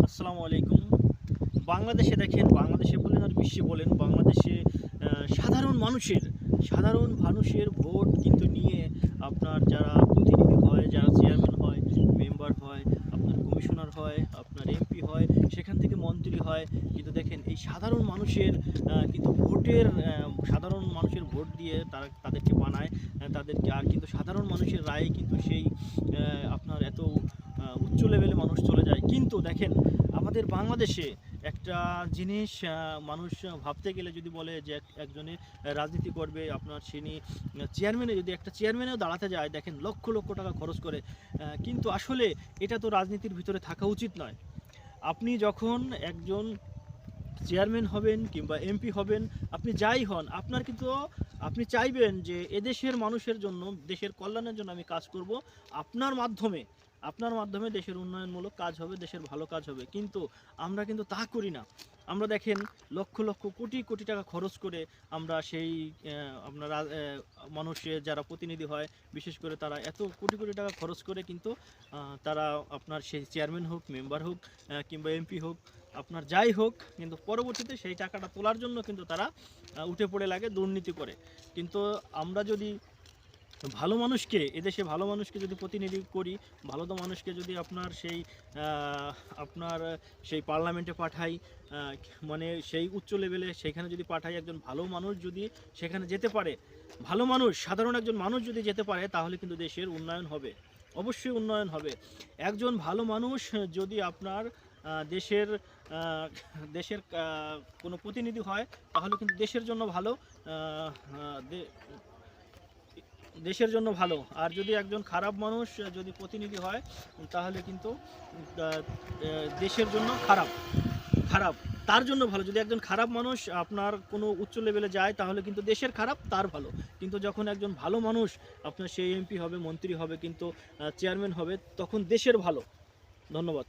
আসসালামু আলাইকুম। বাংলাদেশে দেখেন, বাংলাদেশে বলেন আর বিশ্বে বলেন, বাংলাদেশে সাধারণ মানুষের ভোট কিন্তু নিয়ে আপনার যারা প্রতিনিধি হয়, যারা চেয়ারম্যান হয়, মেম্বার হয়, আপনার কমিশনার হয়, আপনার এমপি হয়, সেখান থেকে মন্ত্রী হয়। কিন্তু দেখেন এই কিন্তু সাধারণ মানুষের ভোট দিয়ে তাদেরকে বানায়, তাদেরকে। আর কিন্তু সাধারণ মানুষের রায়ে কিন্তু আপনার এত উচ্চ লেভেলে মানুষ চলে যায়। কিন্তু দেখেন আমাদের বাংলাদেশে একটা জিনিস, মানুষ ভাবতে গেলে যদি বলে যে একজনে রাজনীতি করবে, আপনার যদি একটা চেয়ারম্যানেও দাঁড়াতে যায়, দেখেন লক্ষ লক্ষ টাকা খরচ করে। কিন্তু আসলে এটা তো রাজনীতির ভিতরে থাকা উচিত নয়। আপনি যখন একজন চেয়ারম্যান হবেন কিংবা এমপি হবেন, আপনি যাই হন, আপনি চাইবেন যে এদেশের মানুষের জন্য, দেশের কল্যাণের জন্য আমি কাজ করব। আপনার মাধ্যমে দেশের উন্নয়নমূলক কাজ হবে, দেশের ভালো কাজ হবে। কিন্তু আমরা কিন্তু তা করি না। আমরা দেখেন লক্ষ লক্ষ কোটি কোটি টাকা খরচ করে আমরা মানুষের যারা প্রতিনিধি হয়, বিশেষ করে তারা এত কোটি কোটি টাকা খরচ করে কিন্তু তারা আপনার সেই চেয়ারম্যান হোক, মেম্বার হোক, কিংবা এমপি হোক, আপনার যাই হোক, কিন্তু পরবর্তীতে সেই টাকাটা তোলার জন্য কিন্তু তারা উঠে পড়ে লাগে, দুর্নীতি করে। কিন্তু আমরা যদি এদেশে ভালো মানুষকে যদি প্রতিনিধি করি, ভালো তো মানুষকে যদি আপনার সেই পার্লামেন্টে পাঠাই, মানে সেই উচ্চ লেভেলে সেখানে যদি পাঠাই, একজন ভালো মানুষ যদি সেখানে যেতে পারে, সাধারণ একজন মানুষ যদি যেতে পারে, তাহলে কিন্তু দেশের উন্নয়ন হবে, অবশ্যই উন্নয়ন হবে। একজন ভালো মানুষ যদি আপনার দেশের দেশের কোনো প্রতিনিধি হয়, তাহলে কিন্তু দেশের জন্য ভালো। আর যদি একজন খারাপ মানুষ যদি প্রতিনিধি হয়, তাহলে কিন্তু দেশের জন্য খারাপ খারাপ তার জন্য ভালো। যদি একজন খারাপ মানুষ আপনার কোনো উচ্চ লেভেলে যায়, তাহলে কিন্তু দেশের খারাপ, তার ভালো। কিন্তু যখন একজন ভালো মানুষ আপনার সেই এমপি হবে, মন্ত্রী হবে, কিন্তু চেয়ারম্যান হবে, তখন দেশের ভালো। ধন্যবাদ।